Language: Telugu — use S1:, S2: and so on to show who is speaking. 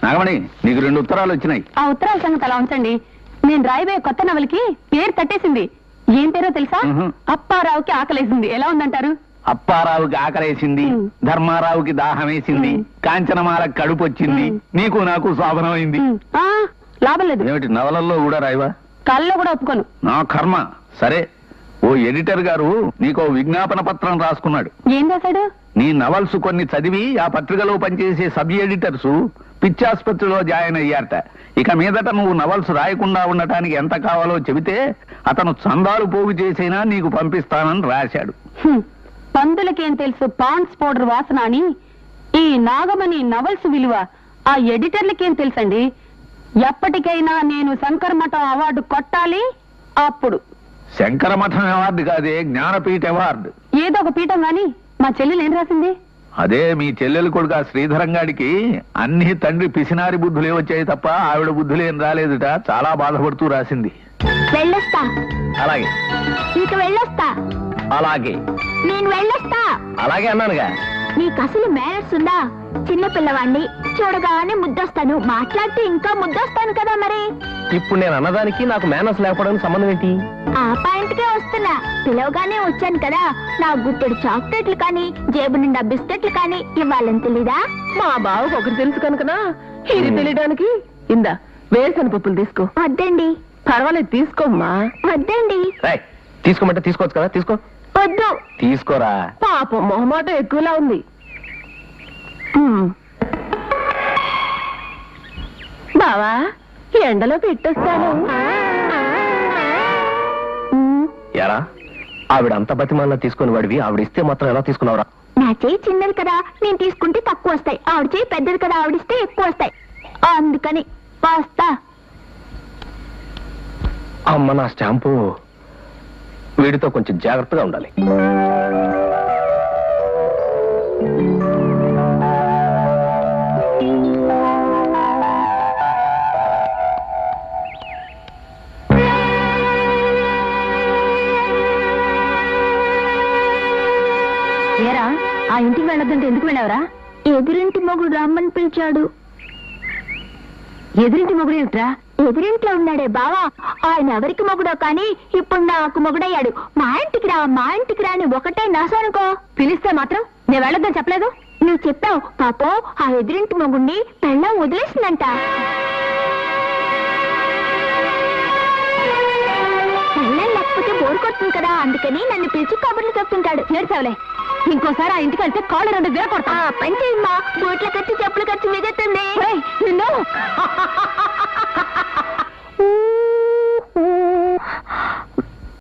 S1: నాగమణి, నీకు 2 ఉత్తరాలు వచ్చినాయి.
S2: ఆ ఉత్తరాల సంగతి అలా ఉంచండి. నేను రాయబోయే కొత్త నవలకి పేరు తట్టేసింది. ఏం పేరో తెలుసా? అప్పారావుకి ఆకలేసింది. ఎలా ఉందంటారు?
S1: అప్పారావుకి ఆకలేసింది, ధర్మారావుకి దాహం వేసింది, కాంచనమాలకు కడుపు వచ్చింది, నీకు నాకు శోభనమైంది.
S2: లాభం లేదు.
S1: ఏమిటి నవలల్లో కూడా రాయవా?
S2: కళ్ళలో కూడా ఒప్పుకోను.
S1: నా కర్మ. సరే, ఓ ఎడిటర్ గారు నీకో విజ్ఞాపన పత్రం రాసుకున్నాడు.
S2: ఏం రాశాడు?
S1: నీ నవల్స్ కొన్ని చదివి ఆ పత్రికలో పనిచేసే సబ్ ఎడిటర్స్ పిచ్చాసుపత్రిలో జాయిన్ అయ్యారట. ఇక మీదట నువ్వు నవల్స్ రాయకుండా ఉండటానికి ఎంత కావాలో చెబితే అతను చందాలు పోగు చేసైనా నీకు పంపిస్తానని రాశాడు.
S2: పందులకేం తెలుసు పాండ్స్ పౌడర్ వాసన అని. ఈ నాగమణి నవల్స్ విలువ ఆ ఎడిటర్లకేం తెలుసండి? ఎప్పటికైనా నేను శంకరమఠం అవార్డు కొట్టాలి. అప్పుడు
S1: శంకరమఠం అవార్డు కాదే, జ్ఞానపీఠ అవార్డు.
S2: ఏదో ఒక పీఠం గాని మా చెల్లెలు ఏం రాసింది?
S1: అదే మీ చెల్లెలు కొడుకు శ్రీధరంగాడికి అన్ని తండ్రి పిసినారి బుద్ధులే వచ్చాయి తప్ప ఆవిడ బుద్ధులేం రాలేదుట. చాలా బాధపడుతూ రాసింది.
S3: వెళ్ళొస్తా.
S1: అలాగే.
S3: ఇక వెళ్ళొస్తా.
S1: అలాగే.
S3: నేను వెళ్ళొస్తా.
S1: అలాగే అన్నానుగా.
S3: నీకు అసలు మేనర్స్ ఉందా? చిన్న పిల్లవాణ్ణి చూడగానే ముద్దొస్తాను, మాట్లాడితే ఇంకా ముద్దొస్తాను కదా. మరి
S1: ఇప్పుడు నేను అన్నదానికి నాకు మేనర్స్ లేకపోవడానికి సంబంధం ఏంటి?
S3: ఆ పాయింట్కే వస్తున్నా. పిలవగానే వచ్చాను కదా, నా గుట్టెడు చాక్లెట్లు కానీ జేబు నిండా బిస్కెట్లు కానీ ఇవ్వాలని తెలీదా?
S2: మా బావకు ఒకటి తెలుసు కనుకనా ఇది తెలియడానికి. ఇందా వేరుశనగ పప్పులు తీసుకో.
S3: వద్దండి.
S2: పర్వాలేదు తీసుకోమ్మా.
S3: వద్దండి.
S1: తీసుకోమంటే తీసుకోవచ్చు కదా. తీసుకో.
S3: వద్దు.
S1: తీసుకోరా.
S2: పాపం మొహమాట ఎక్కువలా ఉంది. బావా ఎండలో పెట్టొస్తాను.
S1: ఎరా ఆవిడ అంత బతిమాల తీసుకుని వాడివి, ఆవిడిస్తే మాత్రం ఎలా తీసుకున్నావురా?
S3: నా చేయి చిన్నది కదా, నేను తీసుకుంటే తక్కువ వస్తాయి. ఆవిడ చేయి పెద్దది కదా, ఆవిడిస్తే ఎక్కువ వస్తాయి. అందుకని వస్తా.
S1: అమ్మ నా స్టాంపు. వీడితో కొంచెం జాగ్రత్తగా ఉండాలి.
S2: ఏరా ఆ ఇంటికి వెళ్ళొద్దంటే ఎందుకు వెళ్ళావరా?
S3: ఎదురింటి మొగుడు రమ్మని పిలిచాడు.
S2: ఎదురింటి మొగుడు ఏమిట్రా?
S3: ఎదురింట్లో ఉన్నాడే బావా, ఆయన ఎవరికి మొగుడో కానీ ఇప్పుడు నాకు మొగుడయ్యాడు. మా ఇంటికి రా, మా ఇంటికి రా అని ఒకటే నాసనుకో.
S2: పిలిస్తే మాత్రం నేను వెళ్ళొద్దని చెప్పలేదు.
S3: నువ్వు చెప్పావు. పాపం ఆ ఎదురింటి మొగుడిని పెళ్ళం వదిలేసిందంట. పెళ్ళం లేకపోతే బోరు కొడుతుంది కదా, అందుకని నన్ను పిలిచి కబుర్లు చెప్తుంటాడు.
S2: ఏడ్చావులే, ఇంకోసారి ఆ ఇంటికి వెళ్తే కాళ్ళు 2 వేరకొడతా.
S3: పని చేయమ్మా, బోట్ల ఖర్చు చెప్పుల ఖర్చు మిగుతుంది.
S2: నిన్ను